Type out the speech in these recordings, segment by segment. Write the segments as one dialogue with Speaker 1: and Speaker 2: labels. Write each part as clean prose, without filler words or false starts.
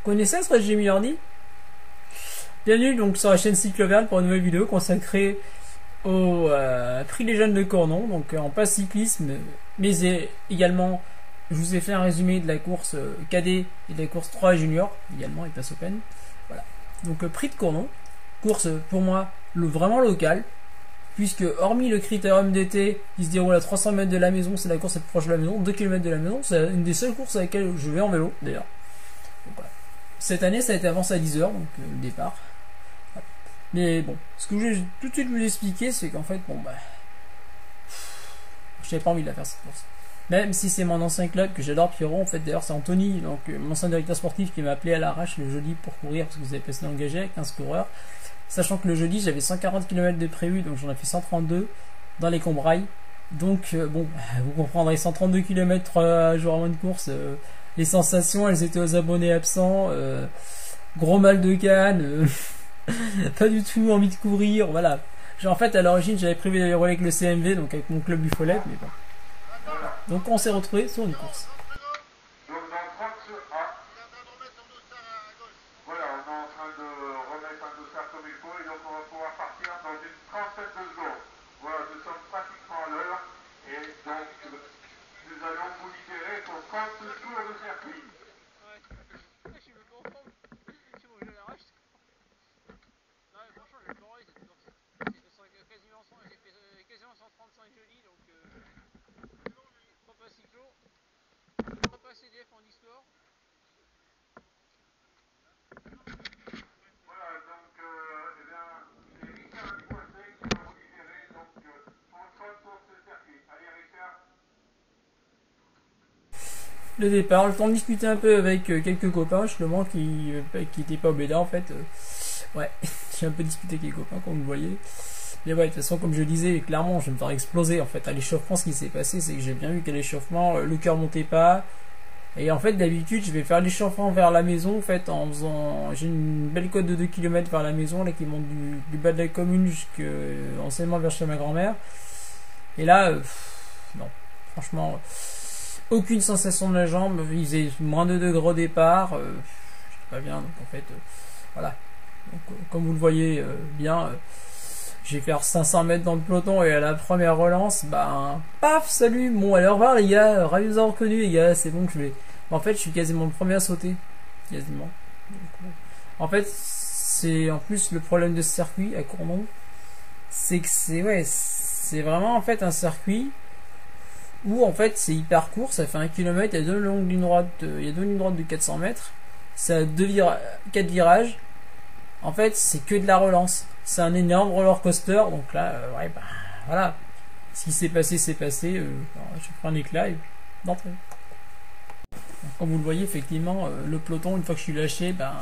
Speaker 1: Connaissez ce Jimmy Hardy? Bienvenue donc sur la chaîne Cycloverne pour une nouvelle vidéo consacrée au prix des jeunes de Cournon, donc en passe cyclisme, mais également je vous ai fait un résumé de la course cadet et de la course 3 junior, également et passe open. Voilà. Donc prix de Cournon, course pour moi vraiment locale, puisque hormis le critérium d'été qui se déroule à 300 mètres de la maison, c'est la course la plus proche de la maison, 2 km de la maison, c'est une des seules courses à laquelle je vais en vélo d'ailleurs. Voilà. Cette année ça a été avancé à 10h, donc le départ. Voilà. Mais bon, ce que je voulais tout de suite vous expliquer, c'est qu'en fait, bon bah, j'avais pas envie de la faire cette course. Même si c'est mon ancien club que j'adore, Pierrot, en fait d'ailleurs c'est Anthony, donc mon ancien directeur sportif qui m'a appelé à l'arrache le jeudi pour courir parce que vous avez passé engagé avec 15 coureurs. Sachant que le jeudi j'avais 140 km de prévu, donc j'en ai fait 132 dans les Combrailles. Donc bon, vous comprendrez, 132 km 3 jours avant de course, les sensations elles étaient aux abonnés absents, gros mal de canne, pas du tout envie de courir, voilà. En fait à l'origine j'avais prévu d'aller rouler avec le CMV, donc avec mon club du Follet, mais bon. Donc on s'est retrouvé sur une course.
Speaker 2: CDF en histoire. Voilà, donc, eh bien, c'est Richard Dupoisset qui va vous libérer, donc, pour une seule course de circuit. Allez, Richard.
Speaker 1: Le départ, le temps de discuter un peu avec quelques copains, justement, qui étaient pas au Béda, en fait. Ouais, j'ai un peu discuté avec les copains, comme vous le voyez. Mais ouais, de toute façon, comme je le disais, clairement, je vais me faire exploser, en fait. À l'échauffement, ce qui s'est passé, c'est que j'ai bien vu qu'à l'échauffement, le cœur montait pas. Et en fait, d'habitude, je vais faire l'échauffement vers la maison, en fait, en faisant... J'ai une belle côte de 2 km vers la maison, là, qui monte du bas de la commune jusqu'enseignement vers chez ma grand-mère. Et là, non, franchement, aucune sensation de la jambe, il faisait moins de degrés au départ, j'étais pas bien, donc en fait, voilà. Donc, comme vous le voyez bien, je vais faire 500 mètres dans le peloton et à la première relance, ben, paf, salut, bon, allez, au revoir les gars, ravi de vous avoir reconnu les gars, c'est bon que je vais... En fait, je suis quasiment le premier à sauter, quasiment. Donc, en fait, c'est en plus le problème de ce circuit à Cournon, c'est que c'est vraiment en fait un circuit où en fait c'est hyper court, ça fait 1 km, il y a deux lignes droites de 400 mètres, ça a 4 virages, en fait c'est que de la relance, c'est un énorme roller coaster, donc là, ouais, bah, voilà, ce qui s'est passé, c'est passé, je prends un éclat et d'entrée. Comme vous le voyez, effectivement, le peloton, une fois que je suis lâché, ben,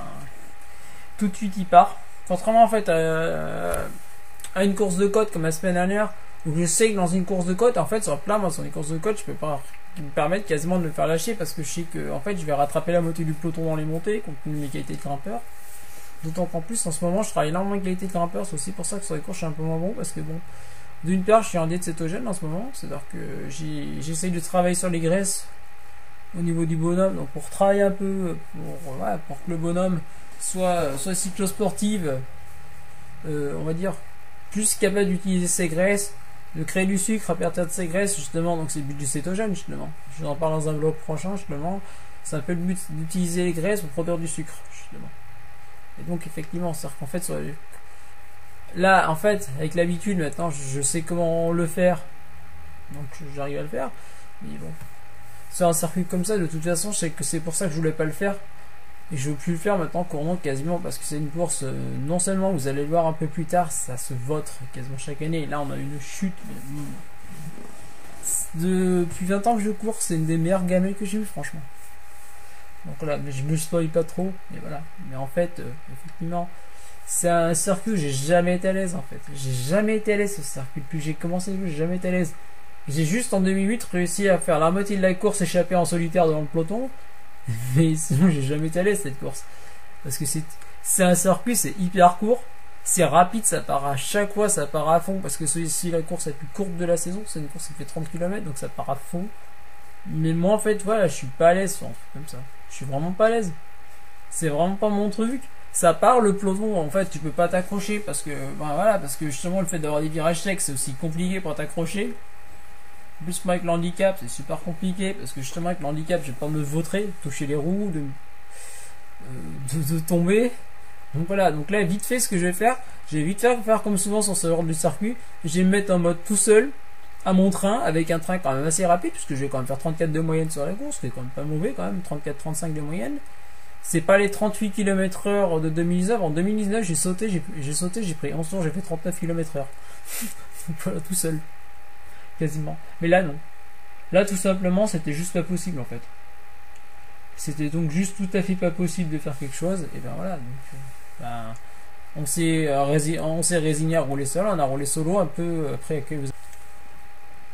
Speaker 1: tout de suite il part, contrairement en fait à une course de côte comme la semaine dernière, où je sais que dans une course de côte, en fait, sur une course de côte, je peux pas me permettre quasiment de me faire lâcher parce que je sais que, en fait, je vais rattraper la moitié du peloton dans les montées, compte tenu de mes qualités de grimpeur. D'autant qu'en plus, en ce moment, je travaille énormément avec qualité de grimpeur, c'est aussi pour ça que sur les courses, je suis un peu moins bon parce que bon, d'une part, je suis en diète cétogène en ce moment, c'est-à-dire que j'essaye de travailler sur les graisses au niveau du bonhomme, donc pour travailler un peu, pour que le bonhomme soit cyclosportive, on va dire, plus capable d'utiliser ses graisses, de créer du sucre à partir de ces graisses, justement, donc c'est le but du cétogène, justement. Je vous en parle dans un vlog prochain, justement. C'est un peu le but d'utiliser les graisses pour produire du sucre, justement. Et donc, effectivement, c'est-à-dire qu'en fait, là, en fait, avec l'habitude, maintenant, je sais comment le faire. Donc, j'arrive à le faire. Mais bon, sur un circuit comme ça, de toute façon, je sais que c'est pour ça que je voulais pas le faire. Et je veux plus le faire maintenant Cournon quasiment parce que c'est une course, non seulement vous allez le voir un peu plus tard, ça se vautre quasiment chaque année. Et là on a une chute. Depuis 20 ans que je cours, c'est une des meilleures gamelles que j'ai eues franchement. Donc voilà, mais je me spoil pas trop, mais voilà. Mais en fait, effectivement, c'est un circuit où j'ai jamais été à l'aise en fait. J'ai jamais été à l'aise ce circuit. Depuis que j'ai commencé, j'ai jamais été à l'aise. J'ai juste en 2008 réussi à faire la moitié de la course échapper en solitaire devant le peloton. Mais sinon j'ai jamais été à l'aise cette course parce que c'est un circuit, c'est hyper court, c'est rapide, ça part à chaque fois, ça part à fond parce que c'est la course la plus courte de la saison, c'est une course qui fait 30 km donc ça part à fond. Mais moi en fait voilà, je suis pas à l'aise sur un truc comme ça, je suis vraiment pas à l'aise. c'est vraiment pas mon truc. Ça part le peloton, en fait, tu peux pas t'accrocher parce que, ben voilà, parce que justement le fait d'avoir des virages secs, c'est aussi compliqué pour t'accrocher. En plus, moi avec le handicap, c'est super compliqué parce que justement avec le handicap, j'ai peur de me vautrer, de toucher les roues, de tomber. Donc voilà, donc là, vite fait, ce que je vais faire, faire comme souvent sur ce genre de circuit, je vais me mettre en mode tout seul, à mon train, avec un train quand même assez rapide, puisque je vais quand même faire 34 de moyenne sur la course, c'est quand même pas mauvais quand même, 34-35 de moyenne. C'est pas les 38 km/h de 2019. En 2019, j'ai sauté, j'ai pris 11 tours, j'ai fait 39 km/h. Voilà, tout seul. Quasiment. Mais là, non. Là, tout simplement, c'était juste pas possible, en fait. C'était donc juste tout à fait pas possible de faire quelque chose. Et ben voilà. Donc, on s'est résigné à rouler seul. On a roulé solo un peu après quelques...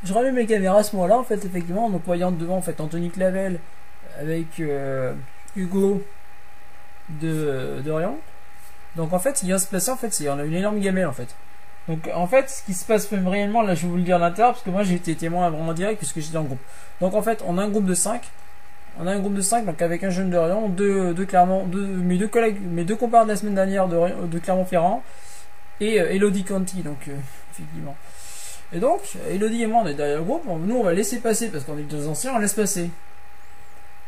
Speaker 1: Je rallume mes caméras à ce moment-là, en fait, effectivement, donc voyant devant, en fait, Anthony Clavel avec Hugo de Rion. Donc en fait, ce qui va se passer, en fait, c'est on a une énorme gamelle, en fait. Donc en fait, ce qui se passe même réellement, là je vais vous le dire à l'intérieur, parce que moi j'ai été témoin vraiment direct puisque j'étais en groupe. Donc en fait, on a un groupe de 5. Donc avec un jeune de Rion, mes deux collègues, mes deux compères de la semaine dernière de Clermont-Ferrand, et Elodie Conti, donc effectivement. Et donc, Elodie et moi on est derrière le groupe, nous on va laisser passer parce qu'on est deux anciens, on laisse passer.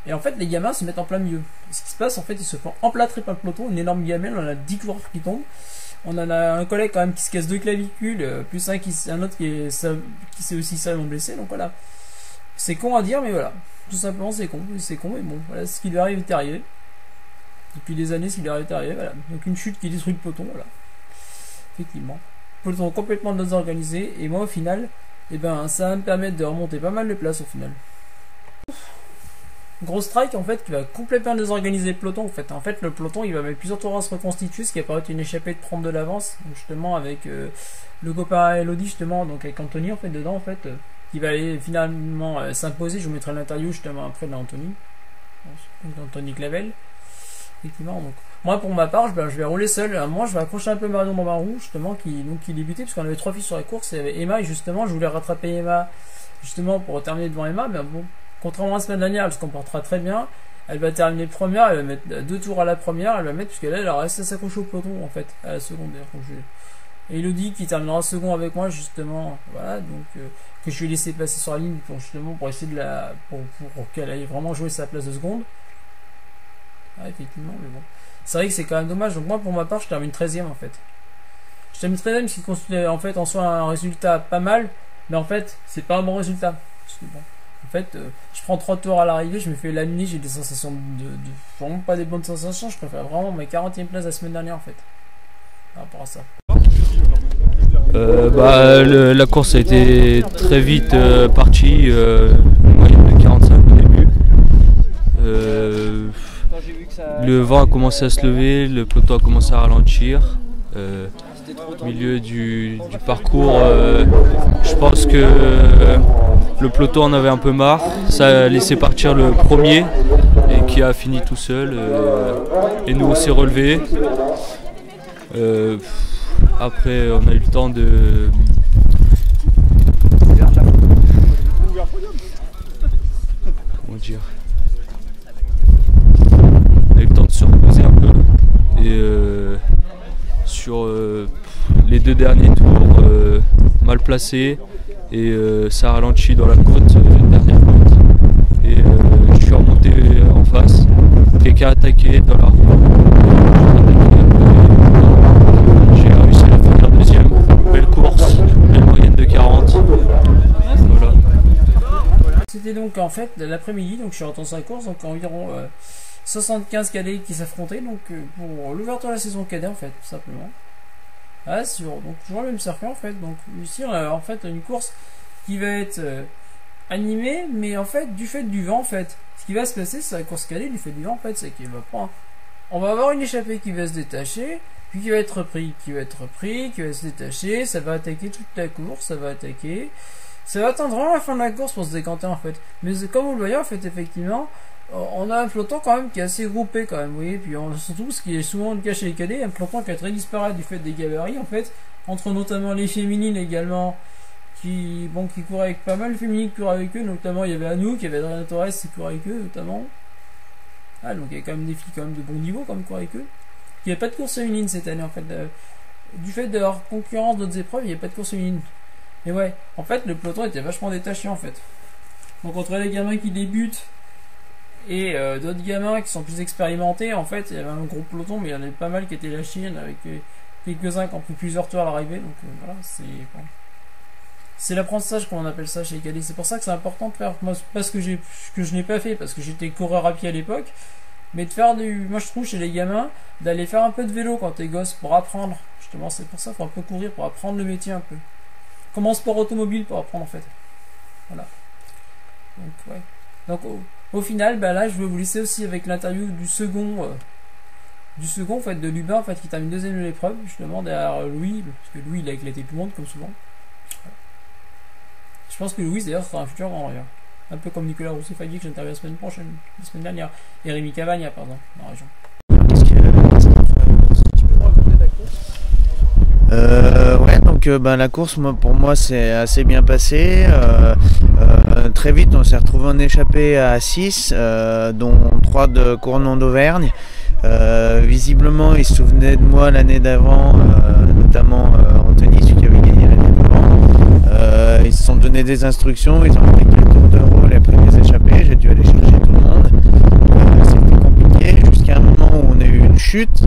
Speaker 1: Et en fait, les gamins se mettent en plein milieu. Ce qui se passe, en fait, ils se font emplâtrer par le peloton, une énorme gamelle, on a 10 coureurs qui tombent. On en a un collègue quand même qui se casse 2 clavicules, plus un autre qui s'est aussi salement blessé, donc voilà. C'est con à dire, mais voilà. Tout simplement, c'est con, mais bon, voilà, ce qui lui arrive est arrivé. Depuis des années, ce qui lui arrive est arrivé, voilà. Donc une chute qui détruit le peloton, voilà. Effectivement. Peloton complètement désorganisé, et moi, au final, eh ben, ça va me permettre de remonter pas mal de places, au final. Gros strike en fait qui va complètement désorganiser le peloton en fait le peloton il va mettre plusieurs tours à se reconstituer, ce qui apparaît une échappée de prendre de l'avance justement avec le copain Elodie justement, donc avec Anthony en fait dedans en fait qui va aller finalement s'imposer. Je vous mettrai l'interview justement après d'Anthony, donc Anthony Clavel effectivement. Donc moi pour ma part je vais rouler seul, moi je vais accrocher un peu Marion dans ma roue justement qui débutait parce qu'on avait 3 filles sur la course, il y avait Emma et justement je voulais rattraper Emma justement pour terminer devant Emma, mais bon, contrairement à la semaine dernière, elle se comportera très bien. Elle va terminer première, elle va mettre 2 tours à la première, elle va mettre, puisque là, elle reste à s'accrocher au peloton, en fait, à la seconde d'ailleurs. Et Elodie qui terminera second avec moi, justement, voilà, donc, que je vais laisser passer sur la ligne pour essayer de pour qu'elle aille vraiment jouer sa place de seconde. Ah, effectivement, mais bon. C'est vrai que c'est quand même dommage. Donc, moi, pour ma part, je termine 13ème, en fait. Je termine 13ème, ce qui constitue, en fait, en soi, un résultat pas mal, mais en fait, c'est pas un bon résultat. Parce que bon. En fait, je prends 3 tours à l'arrivée, je me fais laminer, j'ai des sensations vraiment pas des bonnes sensations, je préfère vraiment ma 40e place la semaine dernière en fait. Par rapport à ça.
Speaker 3: La course a été très vite partie, moyenne de 45 au début. Le vent a commencé à se lever, le peloton a commencé à ralentir. Au milieu du parcours, je pense que le peloton en avait un peu marre, ça a laissé partir le premier et qui a fini tout seul et nous on s'est relevés. Après on a eu le temps de... Comment dire? On a eu le temps de se reposer un peu et sur les 2 derniers tours mal placés et ça ralentit dans la côte, dernière côte, et je suis remonté en face, quelqu'un a attaqué dans la roue, j'ai réussi à finir deuxième. Belle course, belle moyenne de 40. Voilà.
Speaker 1: C'était donc en fait l'après-midi, donc je suis retourné sur la course, donc environ 75 cadets qui s'affrontaient donc pour l'ouverture de la saison cadet en fait, tout simplement. Ah, donc toujours le même circuit en fait. Donc ici on a en fait une course qui va être animée, mais en fait du fait du vent en fait. Ce qui va se passer c'est la course cadet du fait du vent en fait, c'est qu'il va prendre. On va avoir une échappée qui va se détacher, puis qui va être repris, qui va se détacher, ça va attaquer toute la course, ça va attendre vraiment la fin de la course pour se décanter en fait. Mais comme vous le voyez en fait effectivement, on a un peloton quand même qui est assez groupé quand même, vous voyez, puis surtout ce qui est souvent le cas chez les cadets, un peloton qui est très disparate du fait des gabarits en fait, entre notamment les féminines également, qui courent avec pas mal de féminines qui courent avec eux, notamment il y avait Anouk, il y avait Adriana Torres qui court avec eux notamment. Ah, donc il y a quand même des filles quand même de bon niveau comme quoi avec eux. Il n'y a pas de course féminine cette année en fait. Du fait de leur concurrence d'autres épreuves, il n'y a pas de course féminine. Et ouais, en fait le peloton était vachement détaché en fait. Donc entre les gamins qui débutent et d'autres gamins qui sont plus expérimentés, en fait il y avait un gros peloton, mais il y en avait pas mal qui étaient lâchés, il y en avait quelques-uns qui ont pris plusieurs tours à l'arrivée. Donc voilà, c'est l'apprentissage qu'on appelle ça chez Calais. C'est pour ça que c'est important de faire, moi, parce que je n'ai pas fait, parce que j'étais coureur à pied à l'époque, mais de faire moi je trouve chez les gamins, d'aller faire un peu de vélo quand t'es gosse pour apprendre. Justement, c'est pour ça qu'il faut un peu courir pour apprendre le métier un peu. Comme en sport automobile pour apprendre en fait. Voilà. Donc ouais. Donc au final, bah là je vais vous laisser aussi avec l'interview du second en fait de Lubin en fait qui termine deuxième de l'épreuve, justement derrière Louis, parce que Louis il a éclaté tout le monde comme souvent. Je pense que Louis d'ailleurs sera un futur grand d'ailleurs. Un peu comme Nicolas Rousseau-Fagui que j'ai interviewé la semaine dernière, et Rémi Cavagna pardon, dans la région.
Speaker 4: Ouais, donc la course pour moi c'est assez bien passé. Très vite on s'est retrouvé en échappée à 6, dont 3 de Cournon d'Auvergne. Visiblement ils se souvenaient de moi l'année d'avant, notamment Anthony, celui qui avait gagné l'année d'avant. Ils se sont donné des instructions, ils ont pris les tours de rôle et après les échappées. J'ai dû aller chercher tout le monde. C'était compliqué jusqu'à un moment où on a eu une chute.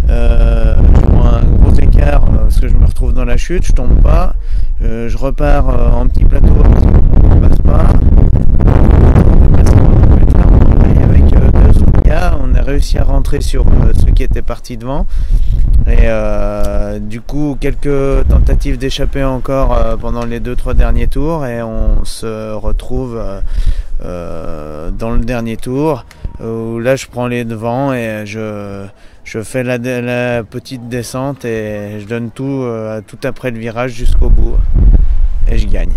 Speaker 4: Je prends un gros écart parce que je me retrouve dans la chute, je tombe pas, je repars en petit plateau parce que on passe pas. Et avec 2 autres gars, on a réussi à rentrer sur ceux qui étaient partis devant. Et du coup, quelques tentatives d'échapper encore pendant les 2-3 derniers tours, et on se retrouve dans le dernier tour où là je prends les devants et je fais la petite descente et je donne tout après le virage jusqu'au bout et je gagne.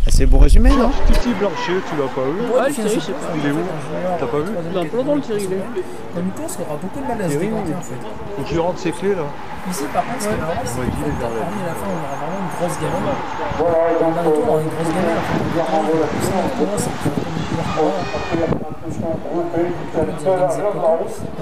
Speaker 4: C'est beau résumé, non?
Speaker 5: Petit Blanchet, tu l'as pas vu?
Speaker 1: Ouais, Thierry, je sais pas.
Speaker 5: Il est où? T'as pas vu?
Speaker 1: Il est un peu dans le Thierry, il est. Comme une course qui aura beaucoup de mal à se décanter en fait.
Speaker 5: Faut qu'il rentre ses clés là.
Speaker 1: Ici, par contre, ce qui est marrant, c'est qu'à la fin, on aura vraiment une grosse gamelle. Dans le dernier tour, on aura une grosse gamelle. En fait, on verra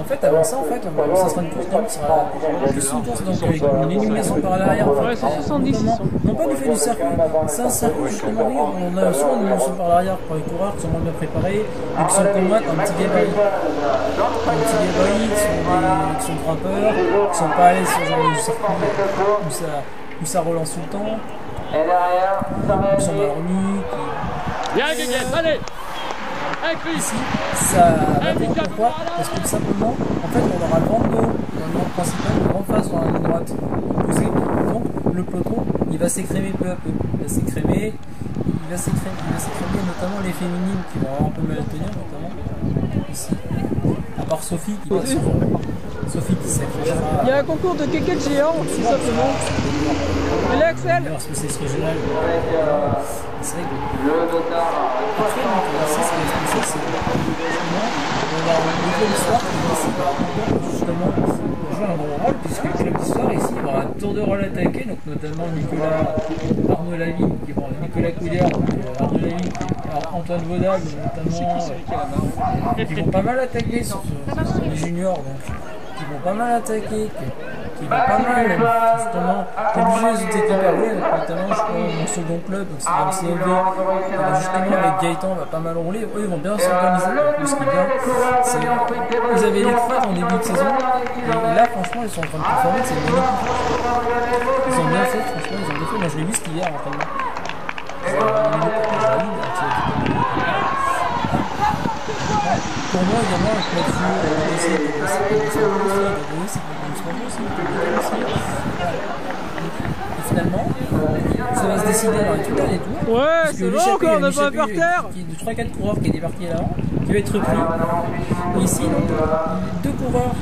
Speaker 1: en fait, avant ça, en fait, ça sera une course donc, qui sera plus une course donc, avec une élimination par l'arrière. En fait.
Speaker 6: Ouais, 170.
Speaker 1: Non pas du fait du circuit. C'est un circuit justement, on a souvent une élimination par l'arrière pour les coureurs qui sont moins bien préparés et qui sont comme moi, un petit gabarit. Qui sont grimpeurs, qui sont pas allés sur le genre de circuit où ça relance tout le temps. Qui sont mal remis.
Speaker 6: Viens, Guéguette, allez!
Speaker 1: Ici, ça va être pourquoi? Parce que tout simplement, en fait, on aura le vent de dos dans le vent principal, le vent de face dans la ligne droite opposée. Donc, le peloton, il va s'écrémer peu à peu. Il va s'écrémer, notamment les féminines qui vont avoir un peu mal à tenir, notamment ici. À part Sophie qui va Sophie qui s'accrochera.
Speaker 6: Il y a un concours de kékette géant, tout simplement. Allez, Axel!
Speaker 1: Parce que c'est ce régional. C'est vrai que. Après, donc, ici, ce qui est spécial, c'est justement, on va avoir une nouvelle histoire qui va ici, justement, jouer un gros rôle, puisque le club d'histoire ici, il y aura un tour de rôle attaqué, donc notamment Arnaud Lavigne, Nicolas Couillard, Arnaud Lavigne, Antoine Vaudal, notamment, qui vont pas mal attaquer sur les juniors, donc, qui vont pas mal attaquer, qui va pas mal, justement, obligé de hyper notamment je crois mon second club, donc c'est dans le CLV, justement avec Gaëtan on va pas mal rouler, eux ils vont bien s'organiser, ce qui est bien, c'est ils avaient les frères en début de saison, et là franchement ils sont en train de performer, c'est une bonne équipe. Ils ont bien fait, franchement ils ont bien fait, moi je l'ai vu c'était hier entraînement. Pour moi également avec Mathieu, et finalement, ça va se décider dans les tout derniers tours.
Speaker 6: Ouais, c'est bon encore, on n'a pas par terre.
Speaker 1: Il y a 3-4 coureurs qui est débarqué là, qui va être repris. Et ici, donc, 2 coureurs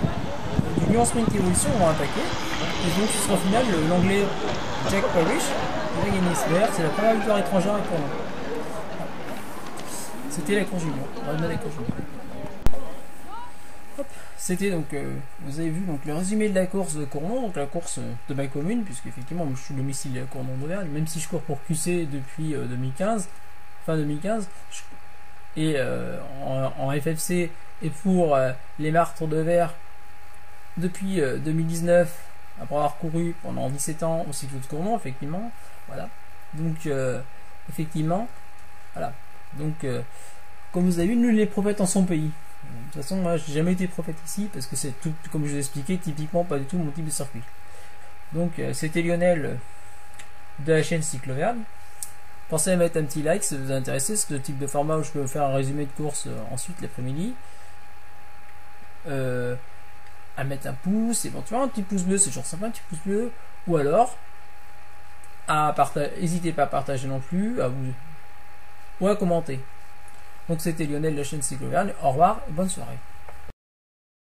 Speaker 1: du Nuance Sprint Evolution vont attaquer. Et donc, ce sera au final l'anglais Jack Parrish qui va gagner ce verre. C'est la première victoire étrangère pour nous. C'était la course junior. On va la course junior. C'était donc, vous avez vu donc le résumé de la course de Cournon, donc la course de ma commune, puisque effectivement je suis domicilié à Cournon d'Auvergne, même si je cours pour QC depuis 2015, fin 2015, et en FFC et pour les martres de verre depuis 2019, après avoir couru pendant 17 ans au cycle de Cournon, effectivement. Voilà. Donc, effectivement, voilà. Donc, comme vous avez vu, nul n'est prophète en son pays. De toute façon, moi, j'ai jamais été prophète ici parce que c'est tout, comme je vous ai expliqué, typiquement pas du tout mon type de circuit. Donc, c'était Lionel de la chaîne Cycle Auvergne. Pensez à mettre un petit like si ça vous intéresse. C'est le type de format où je peux faire un résumé de course ensuite l'après-midi. À mettre un pouce, éventuellement un petit pouce bleu, c'est toujours sympa, un petit pouce bleu. Ou alors, n'hésitez pas à partager non plus, ou à commenter. Donc c'était Lionel de la chaîne Cycle Auvergne. Au revoir et bonne soirée.